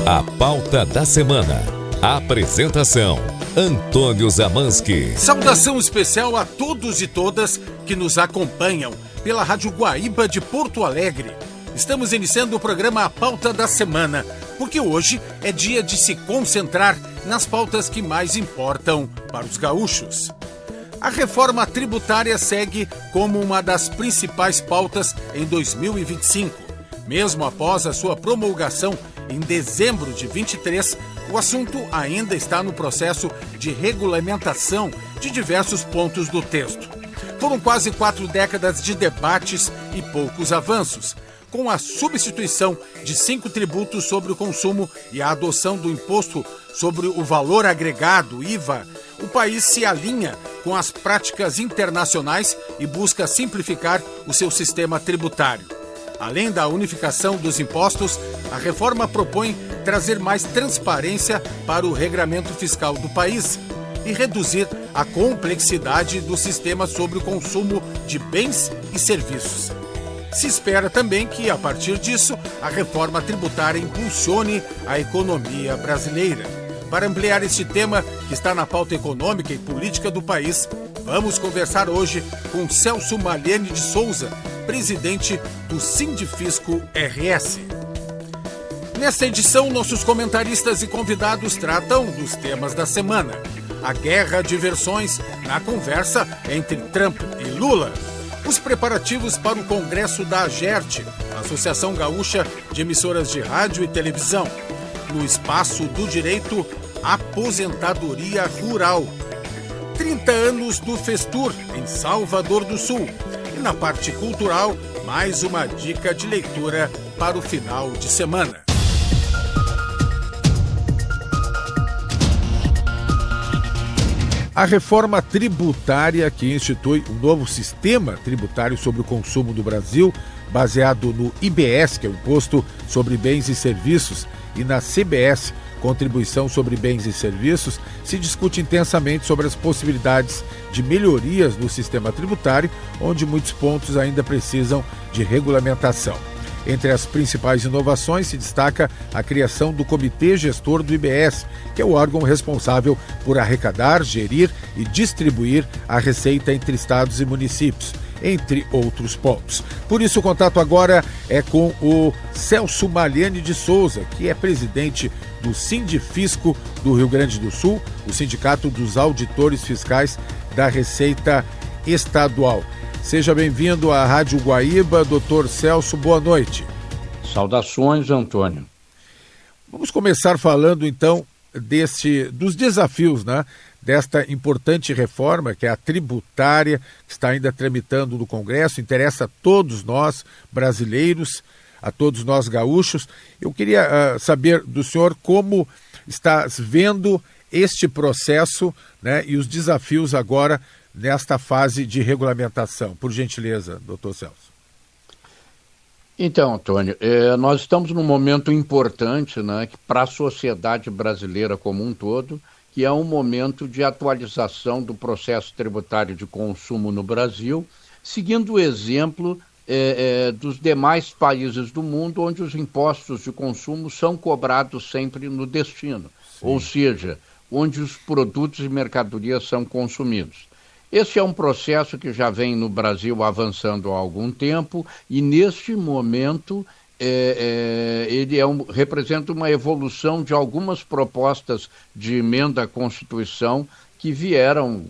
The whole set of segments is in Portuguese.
A pauta da semana. Apresentação: Antônio Zamanski. Saudação especial a todos e todas que nos acompanham pela Rádio Guaíba de Porto Alegre. Estamos iniciando o programa A Pauta da Semana, porque hoje é dia de se concentrar nas pautas que mais importam para os gaúchos. A reforma tributária segue como uma das principais pautas em 2025. Mesmo após a sua promulgação em dezembro de 23, o assunto ainda está no processo de regulamentação de diversos pontos do texto. Foram quase 4 décadas de debates e poucos avanços. Com a substituição de 5 tributos sobre o consumo e a adoção do imposto sobre o valor agregado, IVA, o país se alinha com as práticas internacionais e busca simplificar o seu sistema tributário. Além da unificação dos impostos, a reforma propõe trazer mais transparência para o regramento fiscal do país e reduzir a complexidade do sistema sobre o consumo de bens e serviços. Se espera também que, a partir disso, a reforma tributária impulsione a economia brasileira. Para ampliar este tema, que está na pauta econômica e política do país, vamos conversar hoje com Celso Malhene de Souza, presidente do Sindifisco RS. Nesta edição, nossos comentaristas e convidados tratam dos temas da semana. A guerra de versões na conversa entre Trump e Lula. Os preparativos para o Congresso da AGERT, Associação Gaúcha de Emissoras de Rádio e Televisão. No espaço do direito, aposentadoria rural. 30 anos do Festur, em Salvador do Sul. E na parte cultural, mais uma dica de leitura para o final de semana. A reforma tributária que institui um novo sistema tributário sobre o consumo do Brasil, baseado no IBS, que é o Imposto sobre Bens e Serviços, e na CBS, Contribuição sobre Bens e Serviços, se discute intensamente sobre as possibilidades de melhorias no sistema tributário, onde muitos pontos ainda precisam de regulamentação. Entre as principais inovações se destaca a criação do Comitê Gestor do IBS, que é o órgão responsável por arrecadar, gerir e distribuir a receita entre estados e municípios, entre outros pontos. Por isso, o contato agora é com o Celso Malhene de Souza, que é presidente do Sindifisco do Rio Grande do Sul, o Sindicato dos Auditores Fiscais da Receita Estadual. Seja bem-vindo à Rádio Guaíba, doutor Celso, boa noite. Saudações, Antônio. Vamos começar falando, então, dos desafios, né, desta importante reforma, que é a tributária, que está ainda tramitando no Congresso, interessa a todos nós brasileiros, a todos nós gaúchos. Eu queria saber do senhor como está vendo este processo, né, e os desafios agora nesta fase de regulamentação. Por gentileza, doutor Celso. Então, Antônio, nós estamos num momento importante, né, para a sociedade brasileira como um todo, que é um momento de atualização do processo tributário de consumo no Brasil, seguindo o exemplo dos demais países do mundo, onde os impostos de consumo são cobrados sempre no destino, ou seja, onde os produtos e mercadorias são consumidos. Esse é um processo que já vem no Brasil avançando há algum tempo e, neste momento, ele representa uma evolução de algumas propostas de emenda à Constituição que vieram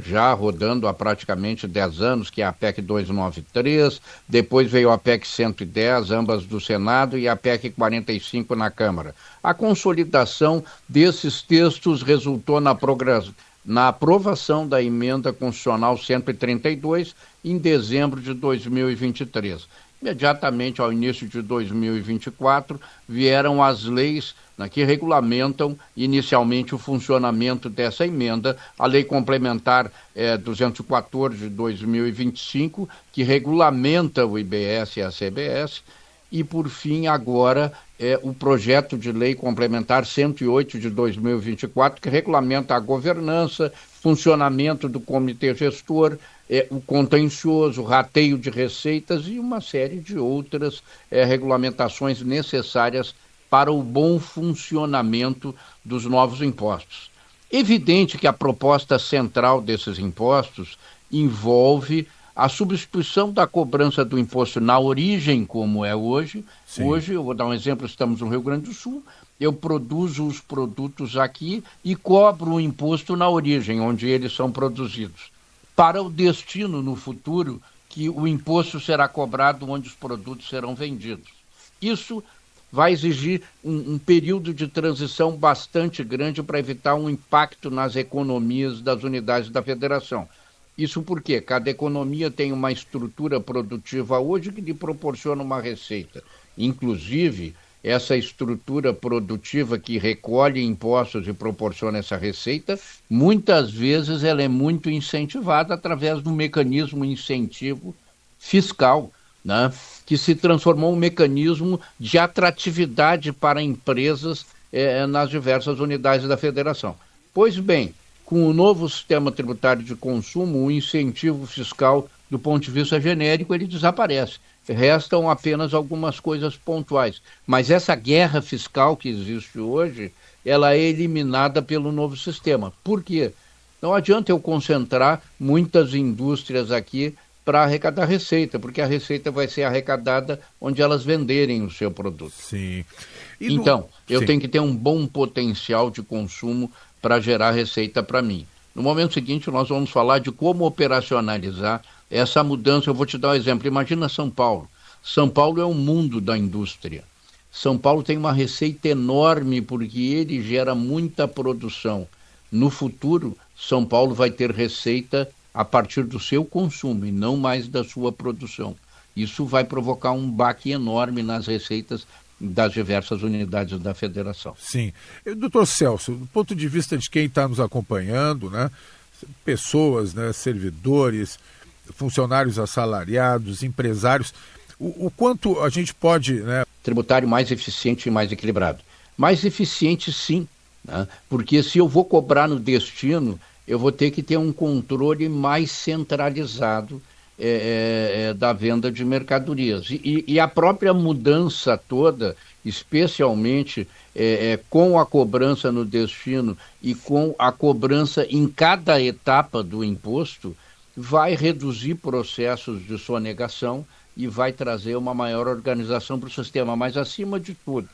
já rodando há praticamente 10 anos, que é a PEC 293, depois veio a PEC 110, ambas do Senado, e a PEC 45 na Câmara. A consolidação desses textos resultou na aprovação da emenda constitucional 132 em dezembro de 2023. Imediatamente ao início de 2024, vieram as leis que regulamentam inicialmente o funcionamento dessa emenda, a Lei Complementar 214 de 2025, que regulamenta o IBS e a CBS, e, por fim, agora, o projeto de lei complementar 108 de 2024, que regulamenta a governança, funcionamento do comitê gestor, o contencioso, o rateio de receitas e uma série de outras regulamentações necessárias para o bom funcionamento dos novos impostos. Evidente que a proposta central desses impostos envolve a substituição da cobrança do imposto na origem, como é hoje. Sim. Hoje, eu vou dar um exemplo, estamos no Rio Grande do Sul, eu produzo os produtos aqui e cobro o imposto na origem, onde eles são produzidos. Para o destino, no futuro, que o imposto será cobrado onde os produtos serão vendidos. Isso vai exigir um período de transição bastante grande para evitar um impacto nas economias das unidades da federação. Isso porque cada economia tem uma estrutura produtiva hoje que lhe proporciona uma receita. Inclusive, essa estrutura produtiva que recolhe impostos e proporciona essa receita, muitas vezes ela é muito incentivada através do mecanismo incentivo fiscal, né, que se transformou em um mecanismo de atratividade para empresas nas diversas unidades da federação. Pois bem, com o novo sistema tributário de consumo, o incentivo fiscal, do ponto de vista genérico, ele desaparece. Restam apenas algumas coisas pontuais. Mas essa guerra fiscal que existe hoje, ela é eliminada pelo novo sistema. Por quê? Não adianta eu concentrar muitas indústrias aqui para arrecadar receita, porque a receita vai ser arrecadada onde elas venderem o seu produto. Sim. Então, eu tenho que ter um bom potencial de consumo para gerar receita para mim. No momento seguinte, nós vamos falar de como operacionalizar essa mudança. Eu vou te dar um exemplo. Imagina São Paulo. São Paulo é um mundo da indústria. São Paulo tem uma receita enorme porque ele gera muita produção. No futuro, São Paulo vai ter receita a partir do seu consumo e não mais da sua produção. Isso vai provocar um baque enorme nas receitas das diversas unidades da federação. Sim. Doutor Celso, do ponto de vista de quem está nos acompanhando, né, pessoas, né, servidores, funcionários assalariados, empresários, o quanto a gente pode... né... Tributário mais eficiente e mais equilibrado. Mais eficiente, sim, né, porque se eu vou cobrar no destino, eu vou ter que ter um controle mais centralizado da venda de mercadorias. E a própria mudança toda, especialmente com a cobrança no destino e com a cobrança em cada etapa do imposto, vai reduzir processos de sonegação e vai trazer uma maior organização para o sistema. Mas, acima de tudo,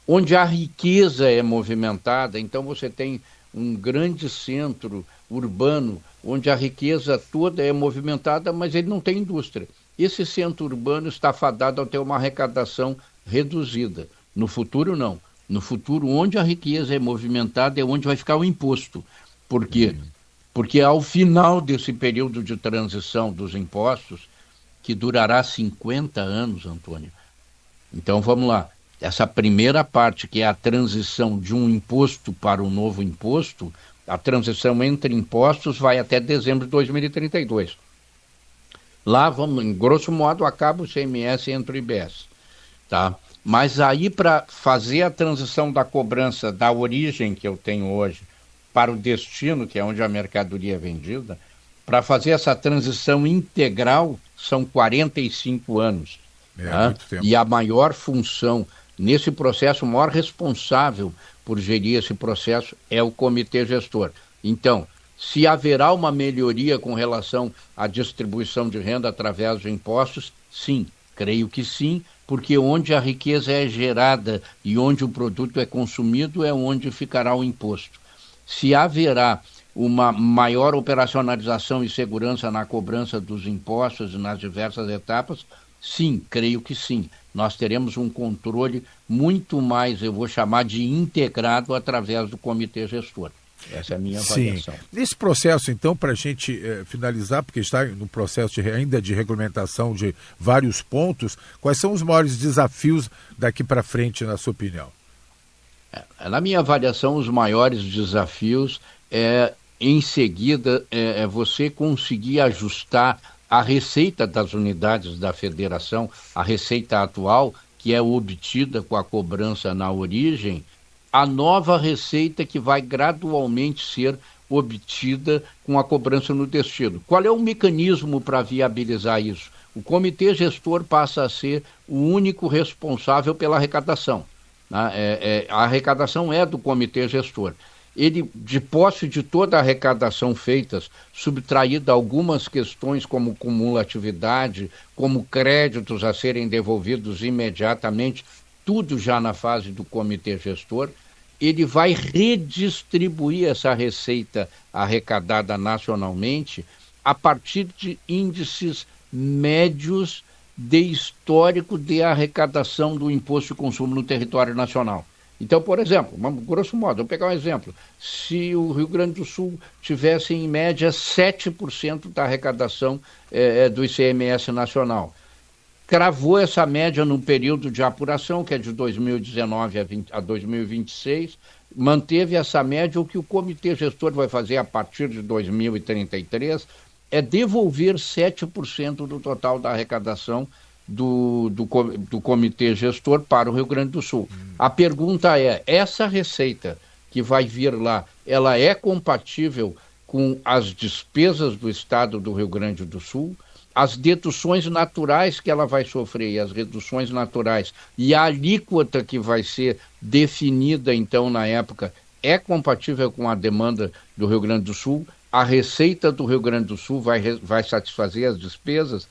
onde a riqueza é movimentada, então você tem um grande centro urbano, onde a riqueza toda é movimentada, mas ele não tem indústria. Esse centro urbano está fadado a ter uma arrecadação reduzida. No futuro, não. No futuro, onde a riqueza é movimentada é onde vai ficar o imposto. Por quê? Porque ao final desse período de transição dos impostos, que durará 50 anos, Antônio. Então, vamos lá. Essa primeira parte, que é a transição de um imposto para um novo imposto, a transição entre impostos vai até dezembro de 2032. Lá, vamos, em grosso modo, acaba o CMS entre o IBS. Tá? Mas aí, para fazer a transição da cobrança da origem que eu tenho hoje para o destino, que é onde a mercadoria é vendida, para fazer essa transição integral, são 45 anos. Tá? Muito tempo. E a maior função nesse processo, o maior responsável por gerir esse processo é o comitê gestor. Então, se haverá uma melhoria com relação à distribuição de renda através de impostos, sim, creio que sim, porque onde a riqueza é gerada e onde o produto é consumido é onde ficará o imposto. Se haverá uma maior operacionalização e segurança na cobrança dos impostos e nas diversas etapas, sim, creio que sim. Nós teremos um controle muito mais, eu vou chamar de integrado, através do comitê gestor. Essa é a minha avaliação. Nesse processo, então, para a gente finalizar, porque está no processo ainda de regulamentação de vários pontos, quais são os maiores desafios daqui para frente, na sua opinião? Na minha avaliação, os maiores desafios em seguida, você conseguir ajustar a receita das unidades da federação, a receita atual, que é obtida com a cobrança na origem, a nova receita que vai gradualmente ser obtida com a cobrança no destino. Qual é o mecanismo para viabilizar isso? O comitê gestor passa a ser o único responsável pela arrecadação. A arrecadação é do comitê gestor. Ele, de posse de toda a arrecadação feita, subtraída algumas questões como cumulatividade, como créditos a serem devolvidos imediatamente, tudo já na fase do comitê gestor, ele vai redistribuir essa receita arrecadada nacionalmente a partir de índices médios de histórico de arrecadação do imposto de consumo no território nacional. Então, por exemplo, grosso modo, vou pegar um exemplo. Se o Rio Grande do Sul tivesse, em média, 7% da arrecadação do ICMS nacional, cravou essa média num período de apuração, que é de 2019 a 2026, manteve essa média. O que o comitê gestor vai fazer a partir de 2033 é devolver 7% do total da arrecadação do comitê gestor para o Rio Grande do Sul. A pergunta é, essa receita que vai vir lá, ela é compatível com as despesas do Estado do Rio Grande do Sul? As deduções naturais que ela vai sofrer, e as reduções naturais, e a alíquota que vai ser definida, então, na época, é compatível com a demanda do Rio Grande do Sul? A receita do Rio Grande do Sul vai satisfazer as despesas?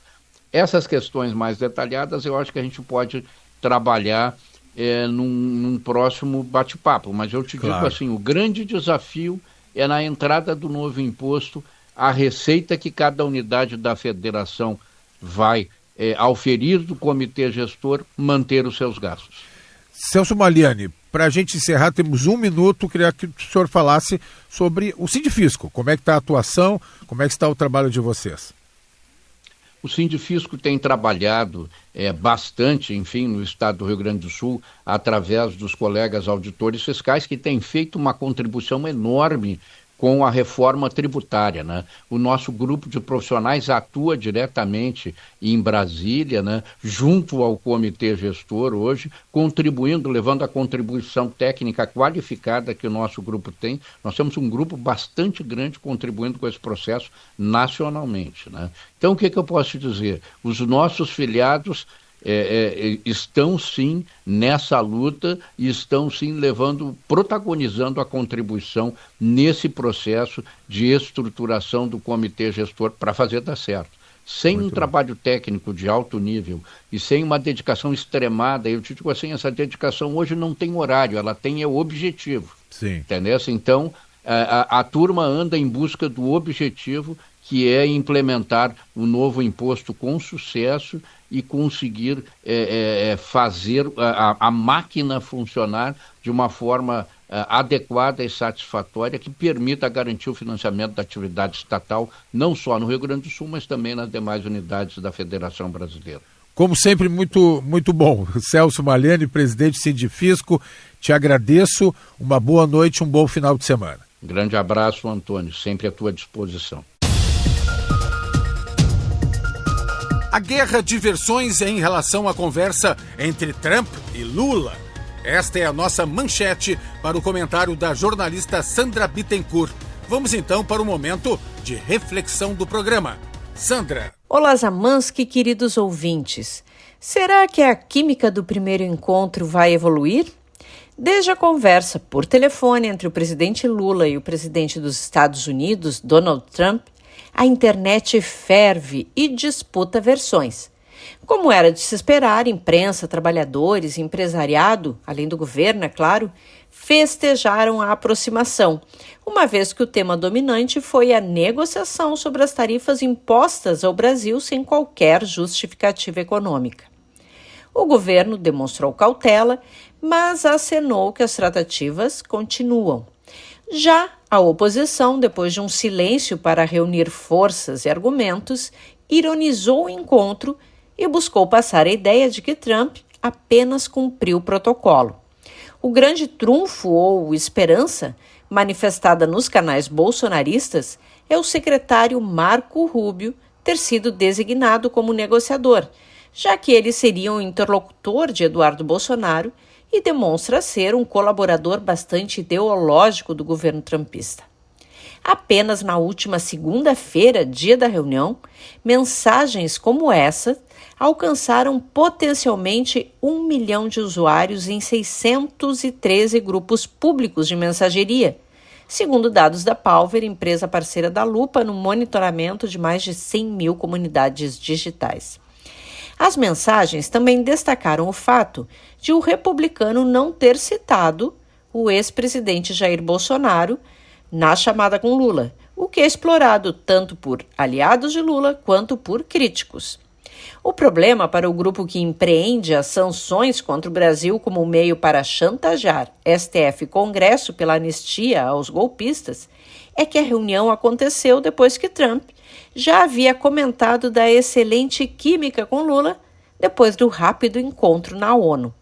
Essas questões mais detalhadas eu acho que a gente pode trabalhar num próximo bate-papo, mas eu te digo assim, o grande desafio é na entrada do novo imposto, a receita que cada unidade da federação vai auferir do comitê gestor, manter os seus gastos. Celso Maliani, para a gente encerrar, temos 1 minuto, queria que o senhor falasse sobre o Sindifisco, como é que está a atuação, como é que está o trabalho de vocês? O Sindifisco tem trabalhado bastante, enfim, no estado do Rio Grande do Sul, através dos colegas auditores fiscais, que têm feito uma contribuição enorme com a reforma tributária, né? O nosso grupo de profissionais atua diretamente em Brasília, né? Junto ao comitê gestor hoje, contribuindo, levando a contribuição técnica qualificada que o nosso grupo tem. Nós temos um grupo bastante grande contribuindo com esse processo nacionalmente, né? Então, o que eu posso te dizer? Os nossos filiados estão sim nessa luta e estão sim protagonizando a contribuição nesse processo de estruturação do comitê gestor para fazer dar certo. Sem um trabalho técnico de alto nível e sem uma dedicação extremada, eu te digo assim, essa dedicação hoje não tem horário, ela tem objetivo. Sim. Entendeu? Então, a turma anda em busca do objetivo, que é implementar o novo imposto com sucesso e conseguir fazer a máquina funcionar de uma forma adequada e satisfatória que permita garantir o financiamento da atividade estatal, não só no Rio Grande do Sul, mas também nas demais unidades da Federação Brasileira. Como sempre, muito, muito bom. Celso Maliani, presidente Sindifisco, te agradeço, uma boa noite, um bom final de semana. Grande abraço, Antônio, sempre à tua disposição. A guerra de versões em relação à conversa entre Trump e Lula. Esta é a nossa manchete para o comentário da jornalista Sandra Bittencourt. Vamos então para o momento de reflexão do programa. Sandra. Olá, Zamansky, queridos ouvintes. Será que a química do primeiro encontro vai evoluir? Desde a conversa por telefone entre o presidente Lula e o presidente dos Estados Unidos, Donald Trump, a internet ferve e disputa versões. Como era de se esperar, imprensa, trabalhadores, empresariado, além do governo, é claro, festejaram a aproximação, uma vez que o tema dominante foi a negociação sobre as tarifas impostas ao Brasil sem qualquer justificativa econômica. O governo demonstrou cautela, mas acenou que as tratativas continuam. Já a oposição, depois de um silêncio para reunir forças e argumentos, ironizou o encontro e buscou passar a ideia de que Trump apenas cumpriu o protocolo. O grande trunfo ou esperança manifestada nos canais bolsonaristas é o secretário Marco Rubio ter sido designado como negociador, já que ele seria um interlocutor de Eduardo Bolsonaro e demonstra ser um colaborador bastante ideológico do governo trumpista. Apenas na última segunda-feira, dia da reunião, mensagens como essa alcançaram potencialmente 1 milhão de usuários em 613 grupos públicos de mensageria, segundo dados da Palver, empresa parceira da Lupa, no monitoramento de mais de 100 mil comunidades digitais. As mensagens também destacaram o fato de o republicano não ter citado o ex-presidente Jair Bolsonaro na chamada com Lula, o que é explorado tanto por aliados de Lula quanto por críticos. O problema para o grupo que empreende as sanções contra o Brasil como meio para chantagear STF e Congresso pela anistia aos golpistas é que a reunião aconteceu depois que Trump já havia comentado da excelente química com Lula depois do rápido encontro na ONU.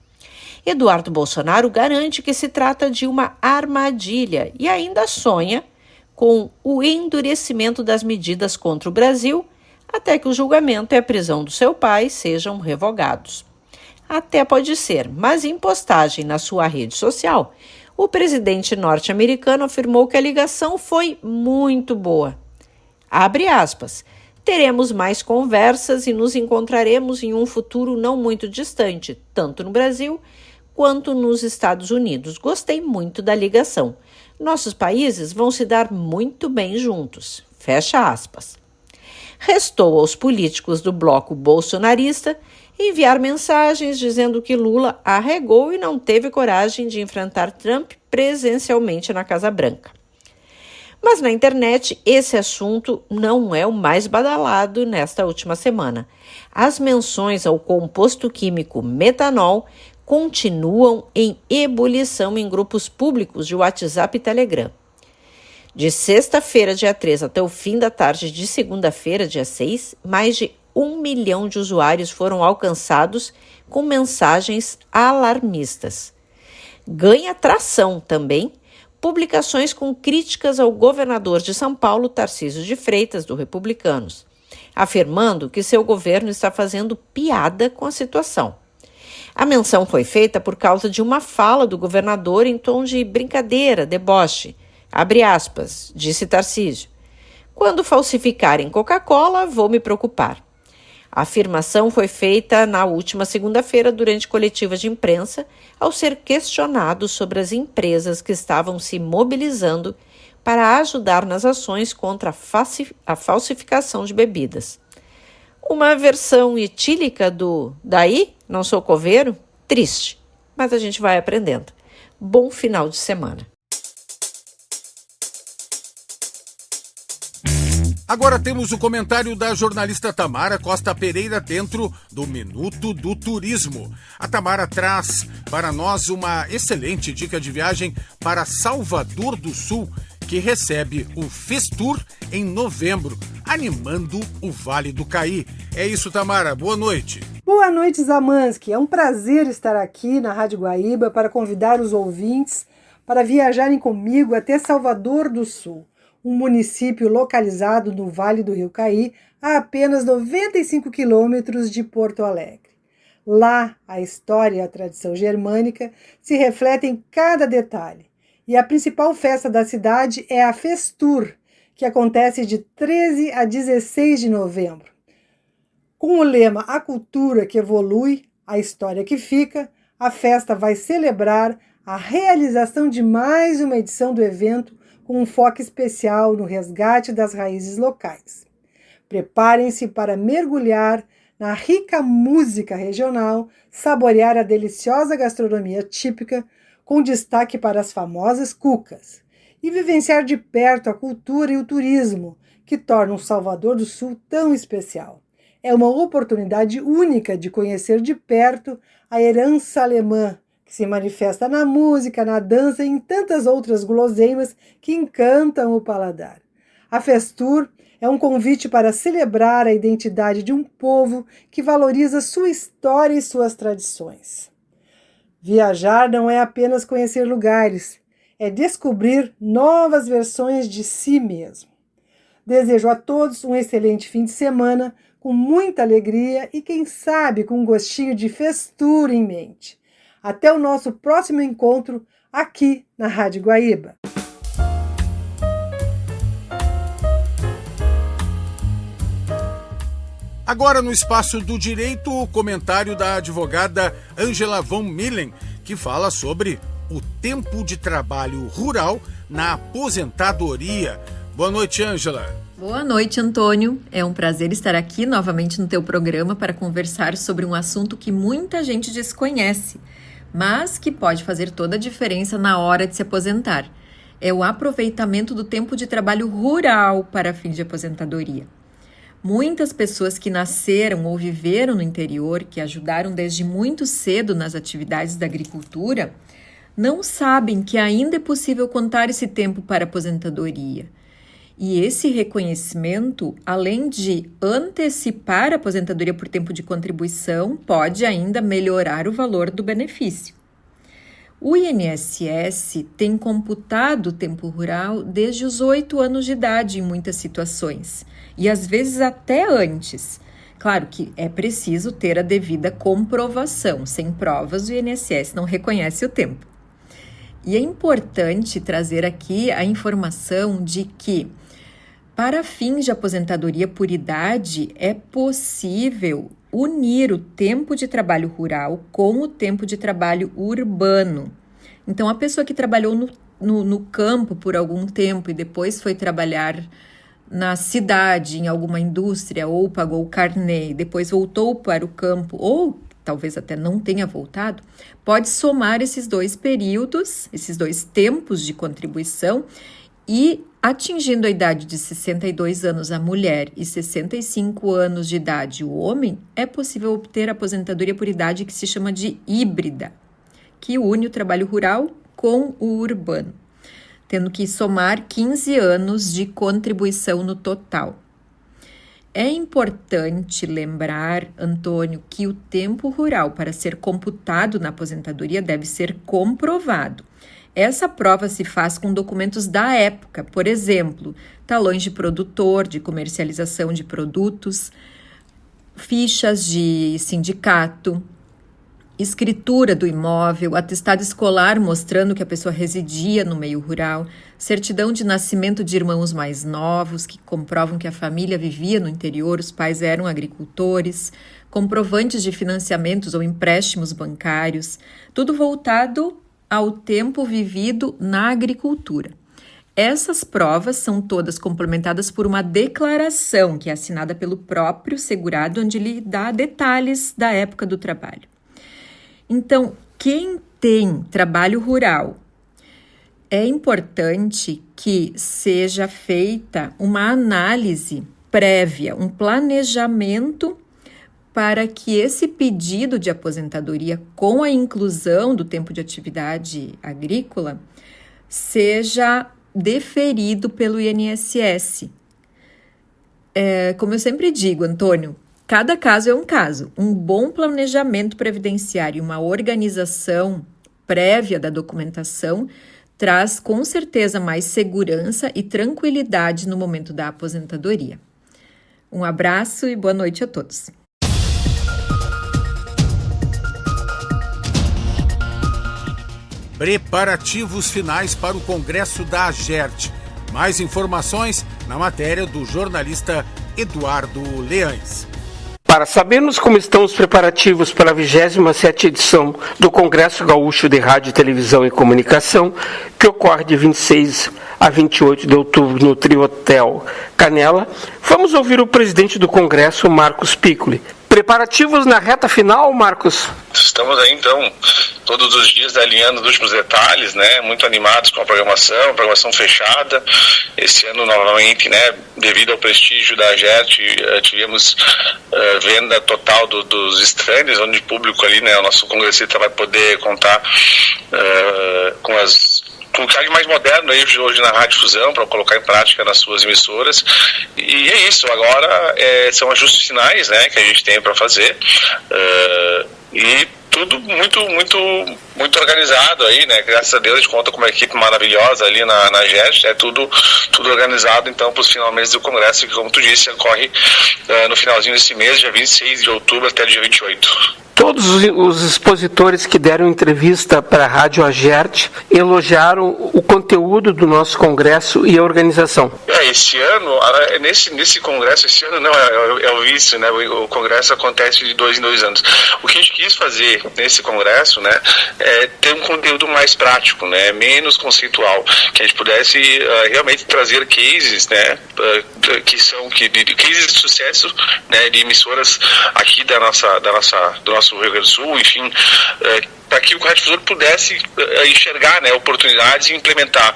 Eduardo Bolsonaro garante que se trata de uma armadilha e ainda sonha com o endurecimento das medidas contra o Brasil até que o julgamento e a prisão do seu pai sejam revogados. Até pode ser, mas em postagem na sua rede social, o presidente norte-americano afirmou que a ligação foi muito boa. Abre aspas. Teremos mais conversas e nos encontraremos em um futuro não muito distante, tanto no Brasil quanto nos Estados Unidos. Gostei muito da ligação. Nossos países vão se dar muito bem juntos. Fecha aspas. Restou aos políticos do bloco bolsonarista enviar mensagens dizendo que Lula arregou e não teve coragem de enfrentar Trump presencialmente na Casa Branca. Mas na internet, esse assunto não é o mais badalado nesta última semana. As menções ao composto químico metanol continuam em ebulição em grupos públicos de WhatsApp e Telegram. De sexta-feira, dia 3, até o fim da tarde de segunda-feira, dia 6, mais de 1 milhão de usuários foram alcançados com mensagens alarmistas. Ganha tração também publicações com críticas ao governador de São Paulo, Tarcísio de Freitas, do Republicanos, afirmando que seu governo está fazendo piada com a situação. A menção foi feita por causa de uma fala do governador em tom de brincadeira, deboche. Abre aspas, disse Tarcísio. Quando falsificarem Coca-Cola, vou me preocupar. A afirmação foi feita na última segunda-feira durante coletiva de imprensa, ao ser questionado sobre as empresas que estavam se mobilizando para ajudar nas ações contra a falsificação de bebidas. Uma versão etílica do "daí, não sou coveiro"? Triste, mas a gente vai aprendendo. Bom final de semana. Agora temos o comentário da jornalista Tamara Costa Pereira dentro do Minuto do Turismo. A Tamara traz para nós uma excelente dica de viagem para Salvador do Sul, que recebe o Festur em novembro, animando o Vale do Caí. É isso, Tamara. Boa noite. Boa noite, Zamansky. É um prazer estar aqui na Rádio Guaíba para convidar os ouvintes para viajarem comigo até Salvador do Sul, um município localizado no Vale do Rio Caí, a apenas 95 quilômetros de Porto Alegre. Lá, a história e a tradição germânica se refletem em cada detalhe. E a principal festa da cidade é a Festur, que acontece de 13 a 16 de novembro. Com o lema "A cultura que evolui, a história que fica", a festa vai celebrar a realização de mais uma edição do evento com um foco especial no resgate das raízes locais. Preparem-se para mergulhar na rica música regional, saborear a deliciosa gastronomia típica, com destaque para as famosas cucas, e vivenciar de perto a cultura e o turismo, que tornam Salvador do Sul tão especial. É uma oportunidade única de conhecer de perto a herança alemã, que se manifesta na música, na dança e em tantas outras guloseimas que encantam o paladar. A Festur é um convite para celebrar a identidade de um povo que valoriza sua história e suas tradições. Viajar não é apenas conhecer lugares, é descobrir novas versões de si mesmo. Desejo a todos um excelente fim de semana, com muita alegria e, quem sabe, com um gostinho de festura em mente. Até o nosso próximo encontro aqui na Rádio Guaíba. Agora, no Espaço do Direito, o comentário da advogada Ângela von Millen, que fala sobre o tempo de trabalho rural na aposentadoria. Boa noite, Ângela. Boa noite, Antônio. É um prazer estar aqui novamente no teu programa para conversar sobre um assunto que muita gente desconhece, mas que pode fazer toda a diferença na hora de se aposentar. É o aproveitamento do tempo de trabalho rural para fim de aposentadoria. Muitas pessoas que nasceram ou viveram no interior, que ajudaram desde muito cedo nas atividades da agricultura, não sabem que ainda é possível contar esse tempo para aposentadoria. E esse reconhecimento, além de antecipar a aposentadoria por tempo de contribuição, pode ainda melhorar o valor do benefício. O INSS tem computado o tempo rural desde os 8 anos de idade em muitas situações, e às vezes até antes. Claro que é preciso ter a devida comprovação. Sem provas, o INSS não reconhece o tempo. E é importante trazer aqui a informação de que, para fins de aposentadoria por idade, é possível unir o tempo de trabalho rural com o tempo de trabalho urbano. Então, a pessoa que trabalhou no campo por algum tempo e depois foi trabalhar na cidade, em alguma indústria, ou pagou o carnê e depois voltou para o campo, ou talvez até não tenha voltado, pode somar esses 2 períodos, esses 2 tempos de contribuição, e atingindo a idade de 62 anos a mulher e 65 anos de idade o homem, é possível obter a aposentadoria por idade que se chama de híbrida, que une o trabalho rural com o urbano, tendo que somar 15 anos de contribuição no total. É importante lembrar, Antônio, que o tempo rural para ser computado na aposentadoria deve ser comprovado. Essa prova se faz com documentos da época, por exemplo, talões de produtor, de comercialização de produtos, fichas de sindicato, escritura do imóvel, atestado escolar mostrando que a pessoa residia no meio rural, certidão de nascimento de irmãos mais novos que comprovam que a família vivia no interior, os pais eram agricultores, comprovantes de financiamentos ou empréstimos bancários, tudo voltado ao tempo vivido na agricultura. Essas provas são todas complementadas por uma declaração que é assinada pelo próprio segurado, onde ele dá detalhes da época do trabalho. Então, quem tem trabalho rural, é importante que seja feita uma análise prévia, um planejamento para que esse pedido de aposentadoria com a inclusão do tempo de atividade agrícola seja deferido pelo INSS. Como eu sempre digo, Antônio, cada caso é um caso. Um bom planejamento previdenciário e uma organização prévia da documentação traz com certeza mais segurança e tranquilidade no momento da aposentadoria. Um abraço e boa noite a todos. Preparativos finais para o Congresso da AGERT. Mais informações na matéria do jornalista Eduardo Leães. Para sabermos como estão os preparativos para a 27ª edição do Congresso Gaúcho de Rádio, Televisão e Comunicação, que ocorre de 26 a 28 de outubro no Trio Hotel Canela, vamos ouvir o presidente do Congresso, Marcos Piccoli. Preparativos na reta final, Marcos? Estamos aí, então, todos os dias alinhando os últimos detalhes, né? Muito animados com a programação fechada. Esse ano, novamente, né, devido ao prestígio da AGERT, tivemos venda total dos stands, onde o público ali, né, o nosso congressista vai poder contar com o que mais moderno aí hoje na Rádio Fusão, para colocar em prática nas suas emissoras. E é isso, agora são ajustes finais, né, que a gente tem para fazer, e Tudo muito organizado aí, né? Graças a Deus a gente conta com uma equipe maravilhosa ali na GERT, é tudo organizado então para os finalmente do Congresso, que, como tu disse, ocorre no finalzinho desse mês, dia 26 de outubro até dia 28. Todos os expositores que deram entrevista para a Rádio AGERT elogiaram o conteúdo do nosso congresso e a organização. Esse ano, nesse congresso, esse ano não, é o vice, né? O congresso acontece de 2 em 2 anos. O que a gente quis fazer nesse congresso, né, é ter um conteúdo mais prático, né, menos conceitual, que a gente pudesse realmente trazer cases, né, cases de sucesso, né, de emissoras aqui do nosso Rio Grande do Sul, enfim, para que o radiodifusor pudesse enxergar, né, oportunidades e implementar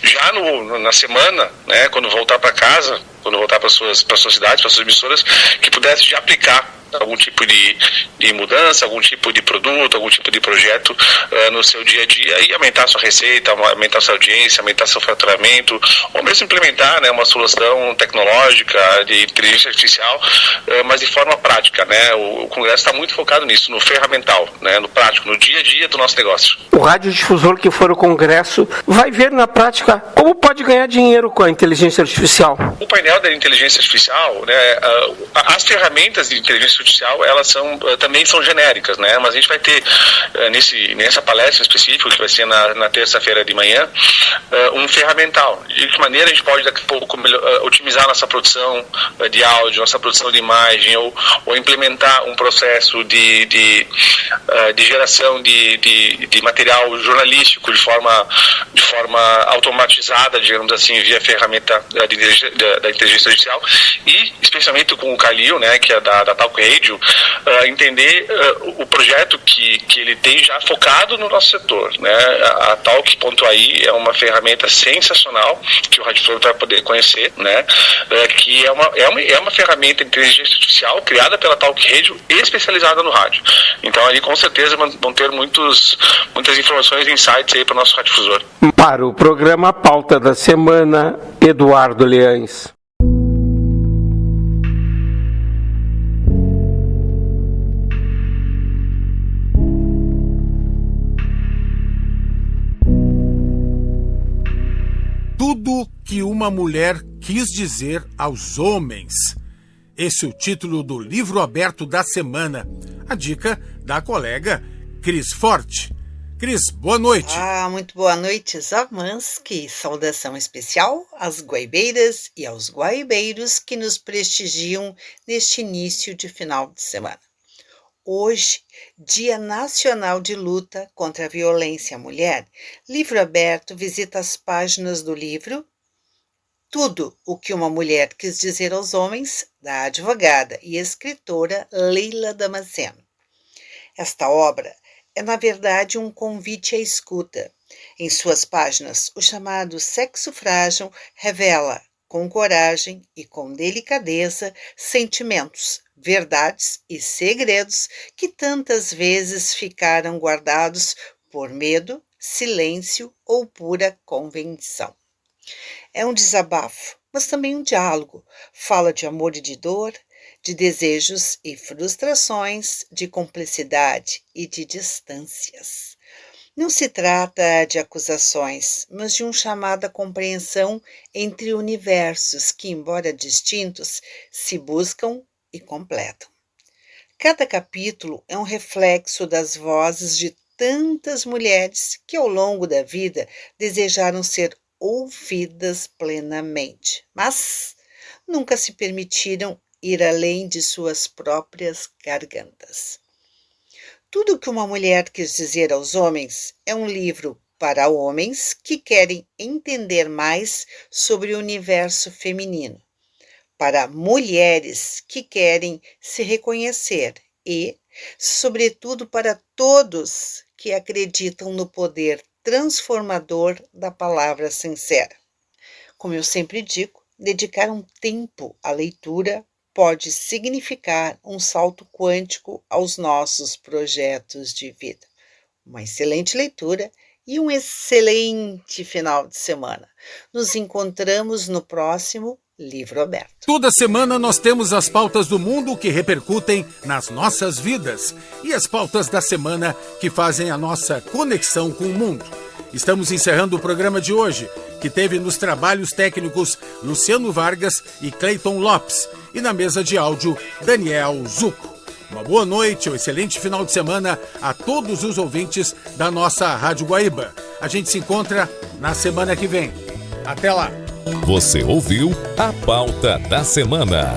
já na semana, né, quando voltar para casa, quando voltar para suas cidades, para suas emissoras, que pudesse já aplicar algum tipo de mudança, algum tipo de produto, algum tipo de projeto no seu dia a dia e aumentar a sua receita, aumentar a sua audiência, aumentar seu faturamento, ou mesmo implementar, né, uma solução tecnológica de inteligência artificial, mas de forma prática, né? O Congresso está muito focado nisso, no ferramental, né, no prático, no dia a dia do nosso negócio. O radiodifusor que for ao Congresso vai ver na prática como pode ganhar dinheiro com a inteligência artificial. O painel da inteligência artificial, né, as ferramentas de inteligência artificial, elas também são genéricas, né? Mas a gente vai ter nessa palestra específica, que vai ser na terça-feira de manhã, um ferramental. De que maneira a gente pode daqui a pouco otimizar nossa produção de áudio, nossa produção de imagem, ou implementar um processo de geração de material jornalístico de forma automatizada, digamos assim, via ferramenta da inteligência artificial, e especialmente com o Kalil, né, que é da Talk Radio, entender o projeto que ele tem já focado no nosso setor, né? A Talk.ai é uma ferramenta sensacional que o radiodifusor vai poder conhecer, né? Que é uma ferramenta de inteligência artificial criada pela Talk Radio e especializada no rádio. Então ali com certeza vão ter muitas informações e insights aí para o nosso radiodifusor. Para o programa Pauta da Semana, Eduardo Leães. Tudo que uma mulher quis dizer aos homens. Esse é o título do livro aberto da semana. A dica da colega Cris Forte. Cris, boa noite. Muito boa noite, Zamansky. Saudação especial às guaibeiras e aos guaibeiros que nos prestigiam neste início de final de semana. Hoje, Dia Nacional de Luta contra a Violência à Mulher, Livro Aberto visita as páginas do livro Tudo o que uma Mulher Quis Dizer aos Homens, da advogada e escritora Leila Damasceno. Esta obra é, na verdade, um convite à escuta. Em suas páginas, o chamado Sexo Frágil revela, com coragem e com delicadeza, sentimentos, verdades e segredos que tantas vezes ficaram guardados por medo, silêncio ou pura convenção. É um desabafo, mas também um diálogo. Fala de amor e de dor, de desejos e frustrações, de cumplicidade e de distâncias. Não se trata de acusações, mas de um chamado à compreensão entre universos que, embora distintos, se buscam e completam. Cada capítulo é um reflexo das vozes de tantas mulheres que, ao longo da vida, desejaram ser ouvidas plenamente, mas nunca se permitiram ir além de suas próprias gargantas. Tudo o que uma mulher quis dizer aos homens é um livro para homens que querem entender mais sobre o universo feminino, para mulheres que querem se reconhecer e, sobretudo, para todos que acreditam no poder transformador da palavra sincera. Como eu sempre digo, dedicar um tempo à leitura pode significar um salto quântico aos nossos projetos de vida. Uma excelente leitura e um excelente final de semana. Nos encontramos no próximo livro aberto. Toda semana nós temos as pautas do mundo que repercutem nas nossas vidas e as pautas da semana que fazem a nossa conexão com o mundo. Estamos encerrando o programa de hoje, que teve nos trabalhos técnicos Luciano Vargas e Cleiton Lopes, e na mesa de áudio Daniel Zucco. Uma boa noite, um excelente final de semana a todos os ouvintes da nossa Rádio Guaíba. A gente se encontra na semana que vem. Até lá! Você ouviu a Pauta da Semana.